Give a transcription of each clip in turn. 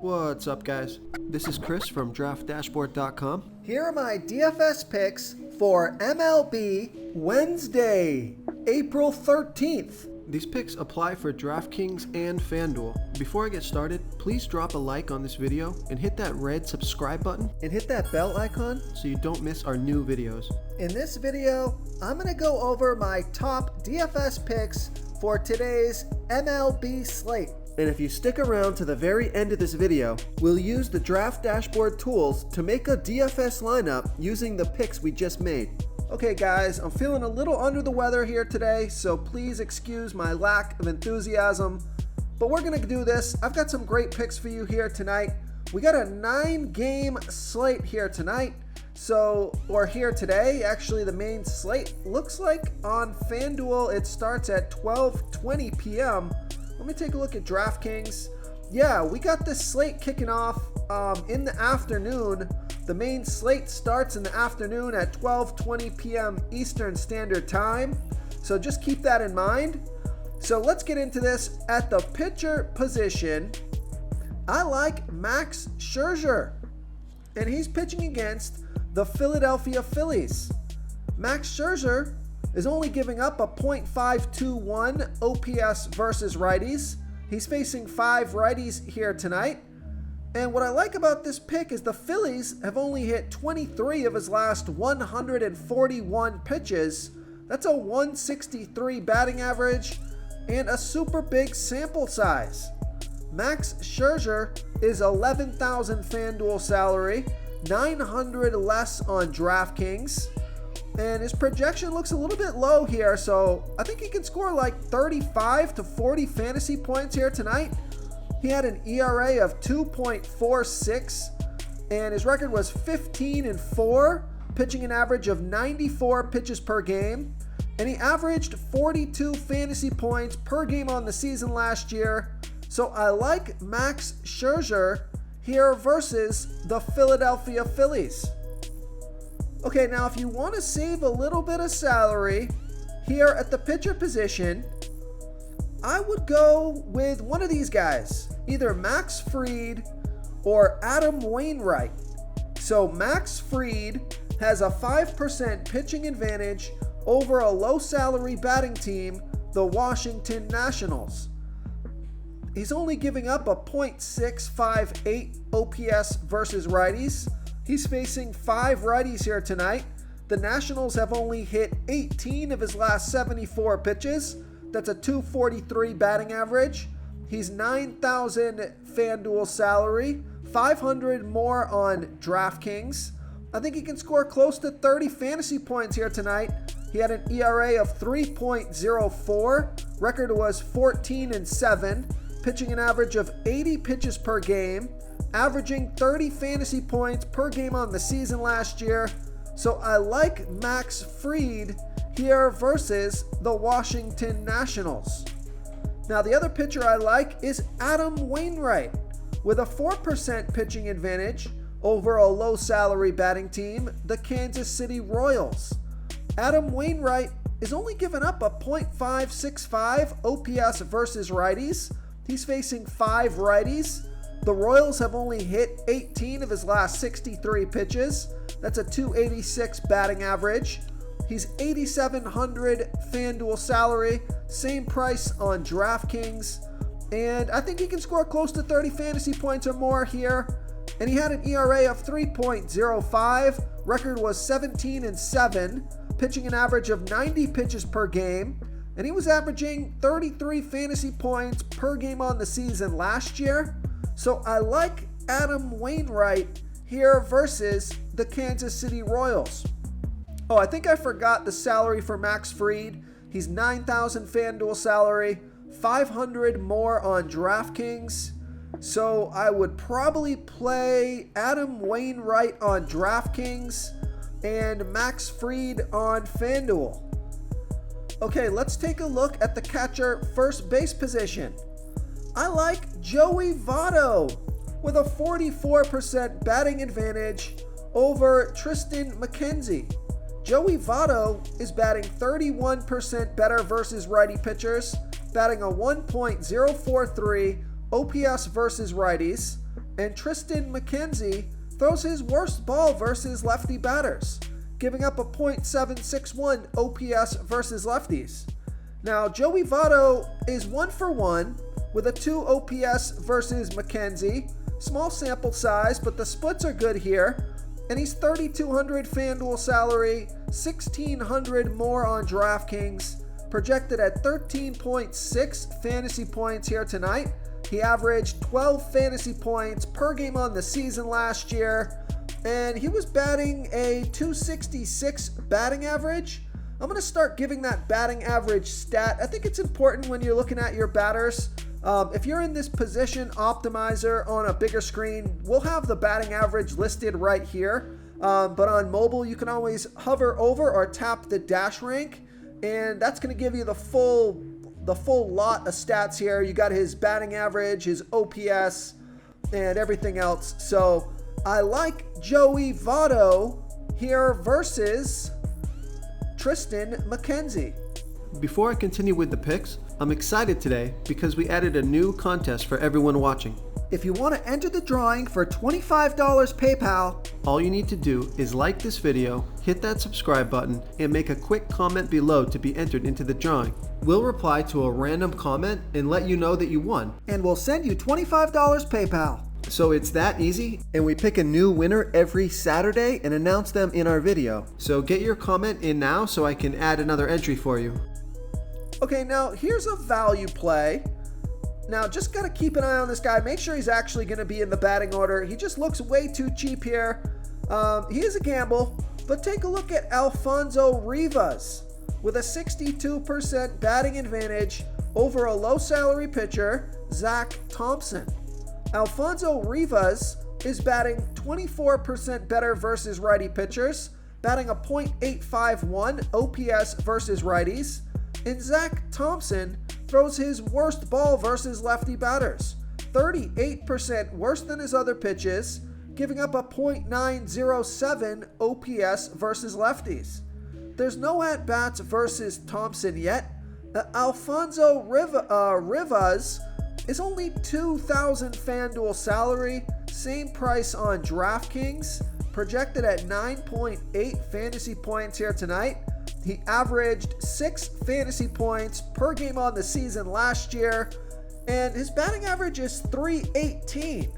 What's up, guys? This is Chris from DraftDashboard.com. Here are my DFS picks for MLB Wednesday, April 13th. These picks apply for DraftKings and FanDuel. Before I get started, please drop a like on this video and hit that red subscribe button And hit that bell icon. so you don't miss our new videos. In this video, I'm going to go over my top DFS picks for today's MLB slate. And if you stick around to the very end of this video, we'll use the Draft Dashboard tools to make a DFS lineup using the picks we just made. Okay guys, I'm feeling a little under the weather here today, so please excuse my lack of enthusiasm. But we're going to do this. I've got some great picks for you here tonight. We got a 9-game slate here tonight. Here today. Actually, the main slate looks like on FanDuel it starts at 12:20 p.m. Let me take a look at DraftKings. Yeah, we got this slate kicking off in the afternoon. The main slate starts in the afternoon at 12:20 p.m. Eastern Standard Time. So just keep that in mind. So let's get into this. At the pitcher position, I like Max Scherzer, and he's pitching against the Philadelphia Phillies. Max Scherzer is only giving up a .521 OPS versus righties. He's facing 5 righties here tonight. And what I like about this pick is the Phillies have only hit 23 of his last 141 pitches. That's a 163 batting average and a super big sample size. Max Scherzer is $11,000 FanDuel salary, $900 less on DraftKings. And his projection looks a little bit low here, so I think he can score like 35 to 40 fantasy points here tonight. He had an ERA of 2.46, and his record was 15-4, pitching an average of 94 pitches per game. And he averaged 42 fantasy points per game on the season last year. So I like Max Scherzer here versus the Philadelphia Phillies. Okay, now if you want to save a little bit of salary here at the pitcher position, I would go with one of these guys, either Max Fried or Adam Wainwright. So Max Fried has a 5% pitching advantage over a low salary batting team, the Washington Nationals. He's only giving up a .658 OPS versus righties. He's facing 5 righties here tonight. The Nationals have only hit 18 of his last 74 pitches. That's a .243 batting average. He's $9,000 FanDuel salary, $500 more on DraftKings. I think he can score close to 30 fantasy points here tonight. He had an ERA of 3.04. Record was 14-7, pitching an average of 80 pitches per game, averaging 30 fantasy points per game on the season last year. So I like Max Fried here versus the Washington Nationals. Now the other pitcher I like is Adam Wainwright with a 4% pitching advantage over a low salary batting team, the Kansas City Royals. Adam Wainwright is only giving up a .565 OPS versus righties. He's facing 5 righties. The Royals have only hit 18 of his last 63 pitches. That's a .286 batting average. He's $8,700 FanDuel salary, same price on DraftKings. And I think he can score close to 30 fantasy points or more here. And he had an ERA of 3.05. Record was 17-7, pitching an average of 90 pitches per game. And he was averaging 33 fantasy points per game on the season last year. So I like Adam Wainwright here versus the Kansas City Royals. Oh, I think I forgot the salary for Max Fried. He's $9,000 FanDuel salary, $500 more on DraftKings. So I would probably play Adam Wainwright on DraftKings and Max Fried on FanDuel. Okay, let's take a look at the catcher first base position. I like Joey Votto with a 44% batting advantage over Tristan McKenzie. Joey Votto is batting 31% better versus righty pitchers, batting a 1.043 OPS versus righties, And Tristan McKenzie throws his worst ball versus lefty batters, giving up a .761 OPS versus lefties. Now, Joey Votto is 1-for-1 with a 2 OPS versus McKenzie. Small sample size, but the splits are good here. And he's $3,200 FanDuel salary, $1,600 more on DraftKings, projected at 13.6 fantasy points here tonight. He averaged 12 fantasy points per game on the season last year, and he was batting a .266 batting average. I'm going to start giving that batting average stat. I think it's important when you're looking at your batters. If you're in this position optimizer on a bigger screen, we'll have the batting average listed right here. But on mobile, you can always hover over or tap the dash rank, and that's going to give you the full lot of stats here. You got his batting average, his OPS, and everything else. So I like Joey Votto here versus Tristan McKenzie. Before I continue with the picks, I'm excited today because we added a new contest for everyone watching. If you want to enter the drawing for $25 PayPal, all you need to do is like this video, hit that subscribe button, and make a quick comment below to be entered into the drawing. We'll reply to a random comment and let you know that you won. And we'll send you $25 PayPal. So it's that easy, and we pick a new winner every Saturday and announce them in our video. So get your comment in now so I can add another entry for you. Okay, now here's a value play. Now, just got to keep an eye on this guy. Make sure he's actually going to be in the batting order. He just looks way too cheap here. He is a gamble, but take a look at Alfonso Rivas with a 62% batting advantage over a low-salary pitcher, Zach Thompson. Alfonso Rivas is batting 24% better versus righty pitchers, batting a .851 OPS versus righties. And Zach Thompson throws his worst ball versus lefty batters, 38% worse than his other pitches, giving up a .907 OPS versus lefties. There's no at-bats versus Thompson yet. Alfonso Rivas is only $2,000 FanDuel salary, same price on DraftKings, projected at 9.8 fantasy points here tonight. He averaged 6 fantasy points per game on the season last year, and his batting average is .318.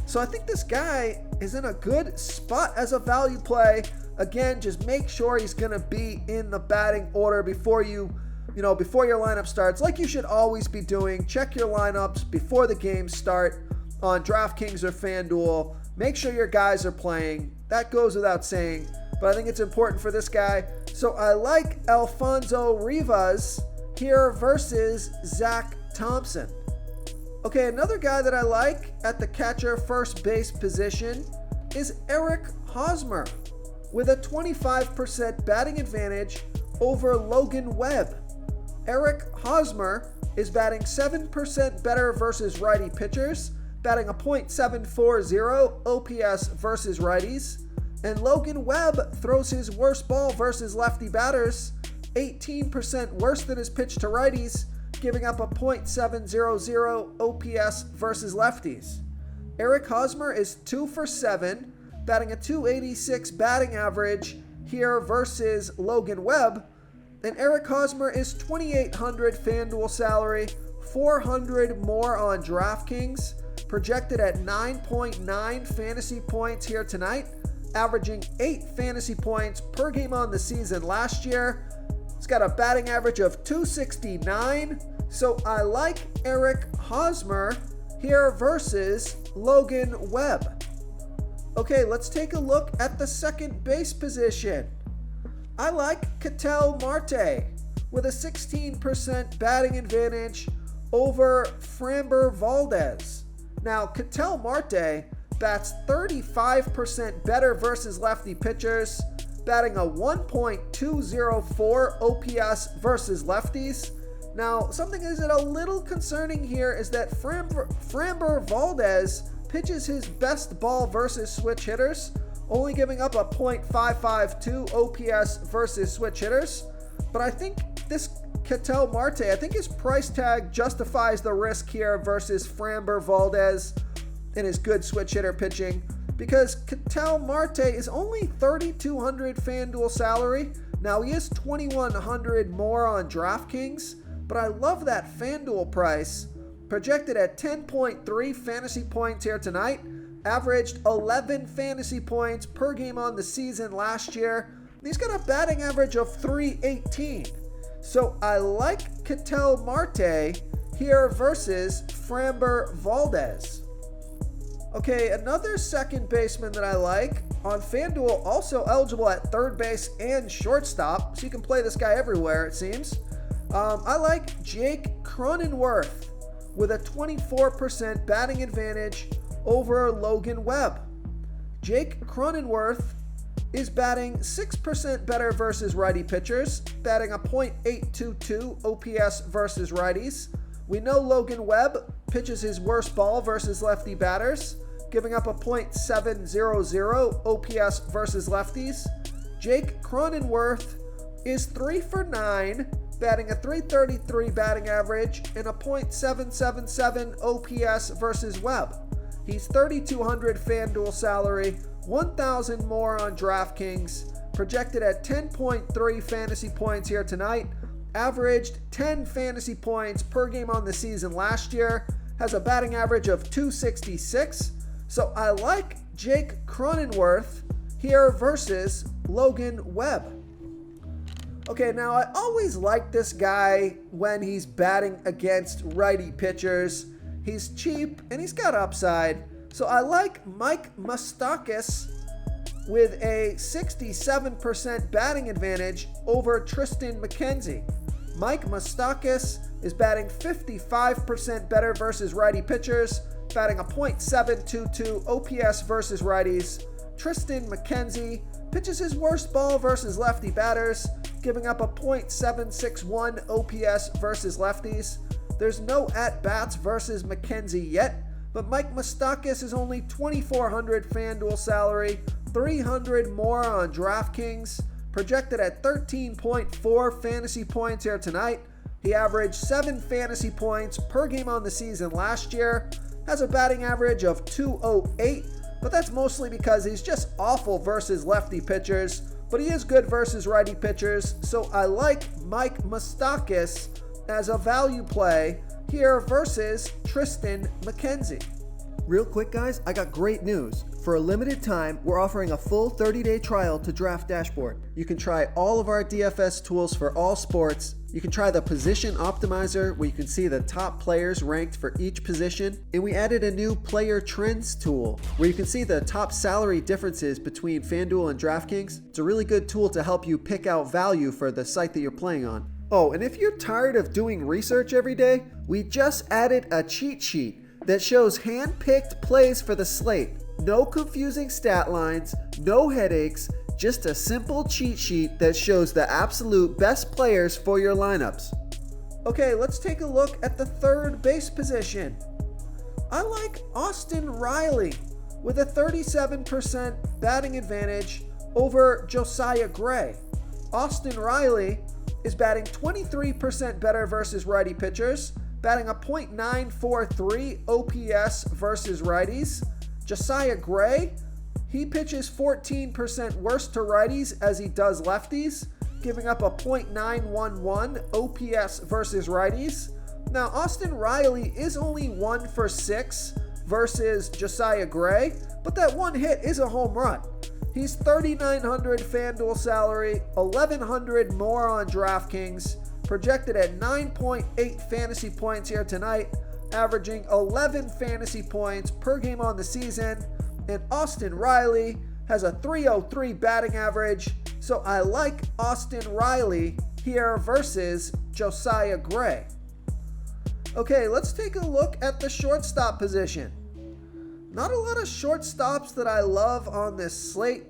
So I think this guy is in a good spot as a value play. Again, just make sure he's going to be in the batting order before your lineup starts, like you should always be doing. Check your lineups before the games start on DraftKings or FanDuel. Make sure your guys are playing. That goes without saying, but I think it's important for this guy. So I like Alfonso Rivas here versus Zach Thompson. Okay, another guy that I like at the catcher first base position is Eric Hosmer with a 25% batting advantage over Logan Webb. Eric Hosmer is batting 7% better versus righty pitchers, batting a .740 OPS versus righties. And Logan Webb throws his worst ball versus lefty batters, 18% worse than his pitch to righties, giving up a .700 OPS versus lefties. Eric Hosmer is 2-for-7, batting a .286 batting average here versus Logan Webb. And Eric Hosmer is $2,800 FanDuel salary, $400 more on DraftKings, projected at 9.9 fantasy points here tonight, averaging 8 fantasy points per game on the season last year. He's got a batting average of .269, so I like Eric Hosmer here versus Logan Webb. Okay, let's take a look at the second base position. I like Ketel Marte with a 16% batting advantage over Framber Valdez. Now, Ketel Marte bats 35% better versus lefty pitchers, batting a 1.204 OPS versus lefties. Now, something is a little concerning here is that Framber Valdez pitches his best ball versus switch hitters, only giving up a .552 OPS versus switch hitters. But I think this Ketel Marte, I think his price tag justifies the risk here versus Framber Valdez. in his good switch hitter pitching because Ketel Marte is only $3,200 FanDuel salary. Now he is $2,100 more on DraftKings, but I love that FanDuel price. Projected at 10.3 fantasy points here tonight, averaged 11 fantasy points per game on the season last year. He's got a batting average of .318. So I like Ketel Marte here versus Framber Valdez. Okay, another second baseman that I like on FanDuel, also eligible at third base and shortstop, so you can play this guy everywhere, it seems. I like Jake Cronenworth with a 24% batting advantage over Logan Webb. Jake Cronenworth is batting 6% better versus righty pitchers, batting a .822 OPS versus righties. We know Logan Webb pitches his worst ball versus lefty batters, giving up a .700 OPS versus lefties. Jake Cronenworth is 3 for 9, batting a .333 batting average and a .777 OPS versus Webb. He's $3,200 FanDuel salary, $1,000 more on DraftKings, projected at 10.3 fantasy points here tonight, averaged 10 fantasy points per game on the season last year, has a batting average of .266. So I like Jake Cronenworth here versus Logan Webb. Okay, now I always like this guy when he's batting against righty pitchers. He's cheap and he's got upside. So I like Mike Moustakas with a 67% batting advantage over Tristan McKenzie. Mike Moustakas is batting 55% better versus righty pitchers, batting a .722 OPS versus righties. Tristan McKenzie pitches his worst ball versus lefty batters, giving up a .761 OPS versus lefties. There's no at-bats versus McKenzie yet, but Mike Moustakas is only $2,400 FanDuel salary, $300 more on DraftKings, projected at 13.4 fantasy points here tonight. He averaged 7 fantasy points per game on the season last year, has a batting average of .208, but that's mostly because he's just awful versus lefty pitchers, but he is good versus righty pitchers, so I like Mike Moustakas as a value play here versus Tristan McKenzie. Real quick, guys, I got great news. For a limited time, we're offering a full 30-day trial to Draft Dashboard. You can try all of our DFS tools for all sports. You can try the Position Optimizer, where you can see the top players ranked for each position. And we added a new Player Trends tool, where you can see the top salary differences between FanDuel and DraftKings. It's a really good tool to help you pick out value for the site that you're playing on. Oh, and if you're tired of doing research every day, we just added a cheat sheet that shows hand-picked plays for the slate. No confusing stat lines, no headaches, just a simple cheat sheet that shows the absolute best players for your lineups. Okay, let's take a look at the third base position. I like Austin Riley with a 37% batting advantage over Josiah Gray. Austin Riley is batting 23% better versus righty pitchers, batting a .943 OPS versus righties. Josiah Gray, he pitches 14% worse to righties as he does lefties, giving up a .911 OPS versus righties. Now, Austin Riley is only 1 for 6 versus Josiah Gray, but that one hit is a home run. He's $3,900 FanDuel salary, $1,100 more on DraftKings, projected at 9.8 fantasy points here tonight, averaging 11 fantasy points per game on the season, and Austin Riley has a .303 batting average, so I like Austin Riley here versus Josiah Gray. Okay, let's take a look at the shortstop position. Not a lot of shortstops that I love on this slate,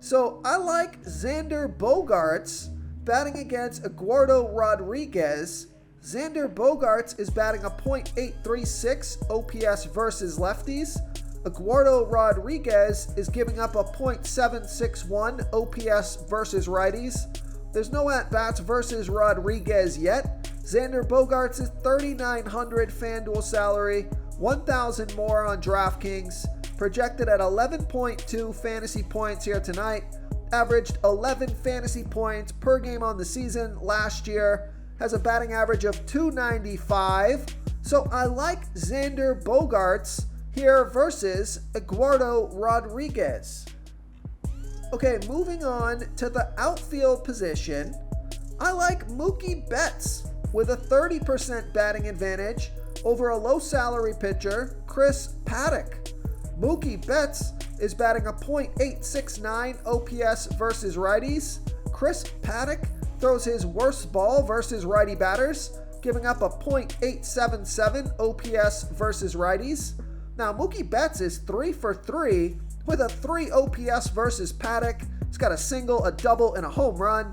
so I like Xander Bogaerts batting against Eduardo Rodriguez. Xander Bogaerts is batting a .836 OPS versus lefties. Eduardo Rodriguez is giving up a .761 OPS versus righties. There's no at-bats versus Rodriguez yet. Xander Bogaerts is $3,900 FanDuel salary, 1,000 more on DraftKings, projected at 11.2 fantasy points here tonight, averaged 11 fantasy points per game on the season last year, has a batting average of .295. So I like Xander Bogaerts here versus Eduardo Rodriguez. Okay, moving on to the outfield position. I like Mookie Betts with a 30% batting advantage over a low salary pitcher, Chris Paddock. Mookie Betts is batting a .869 OPS versus righties. Chris Paddock throws his worst ball versus righty batters, giving up a .877 OPS versus righties. Now, Mookie Betts is 3 for 3 with a 3 OPS versus Paddock. He's got a single, a double, and a home run.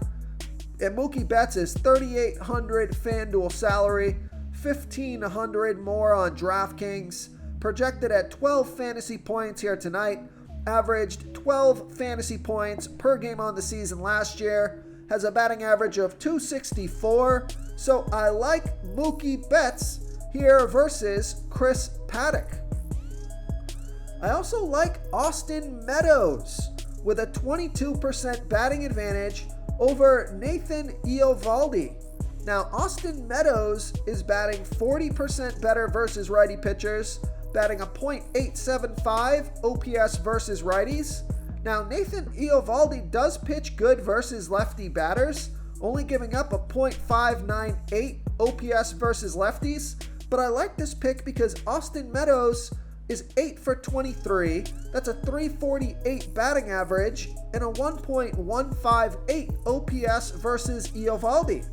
And Mookie Betts is 3,800 FanDuel salary, 1,500 more on DraftKings, projected at 12 fantasy points here tonight, averaged 12 fantasy points per game on the season last year, has a batting average of .264. So I like Mookie Betts here versus Chris Paddock. I also like Austin Meadows with a 22% batting advantage over Nathan Eovaldi. Now, Austin Meadows is batting 40% better versus righty pitchers, batting a .875 OPS versus righties. Now, Nathan Eovaldi does pitch good versus lefty batters, only giving up a .598 OPS versus lefties. But I like this pick because Austin Meadows is 8 for 23. That's a .348 batting average and a 1.158 OPS versus Eovaldi.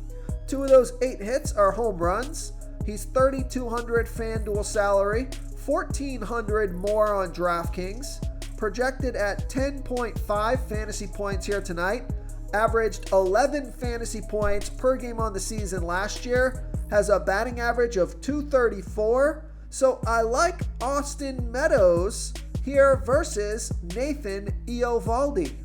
2 of those 8 hits are home runs. He's 3,200 FanDuel salary, 1,400 more on DraftKings, projected at 10.5 fantasy points here tonight, averaged 11 fantasy points per game on the season last year, has a batting average of .234. So I like Austin Meadows here versus Nathan Eovaldi.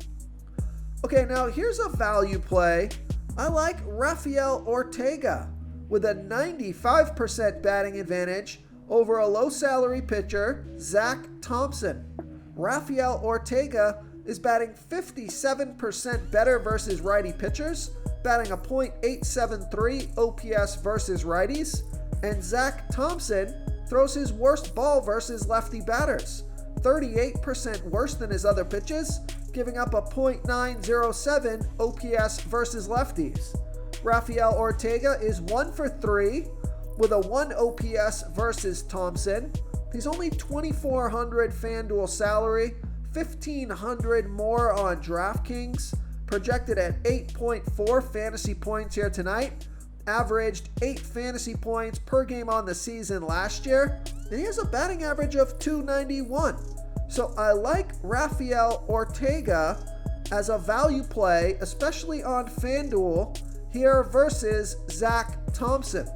Okay, now here's a value play. I like Rafael Ortega with a 95% batting advantage over a low salary pitcher, Zach Thompson. Rafael Ortega is batting 57% better versus righty pitchers, batting a .873 OPS versus righties, and Zach Thompson throws his worst ball versus lefty batters, 38% worse than his other pitches, giving up a .907 OPS versus lefties. Rafael Ortega is 1 for 3 with a 1 OPS versus Thompson. He's only 2,400 FanDuel salary, 1,500 more on DraftKings, projected at 8.4 fantasy points here tonight, averaged 8 fantasy points per game on the season last year, and he has a batting average of .291. So I like Rafael Ortega as a value play, especially on FanDuel here versus Zach Thompson.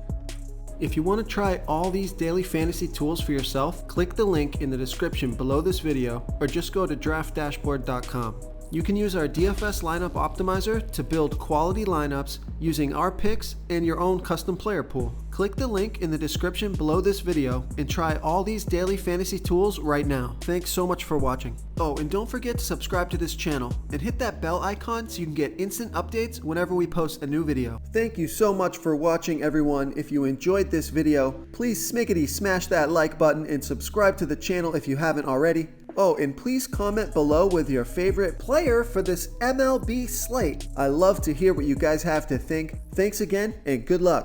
If you want to try all these daily fantasy tools for yourself, click the link in the description below this video or just go to draftdashboard.com. You can use our DFS lineup optimizer to build quality lineups using our picks and your own custom player pool. Click the link in the description below this video and try all these daily fantasy tools right now. Thanks so much for watching. Oh, and don't forget to subscribe to this channel and hit that bell icon so you can get instant updates whenever we post a new video. Thank you so much for watching, everyone. If you enjoyed this video, please smickety smash that like button and subscribe to the channel if you haven't already. Oh, and please comment below with your favorite player for this MLB slate. I love to hear what you guys have to think. Thanks again, and good luck.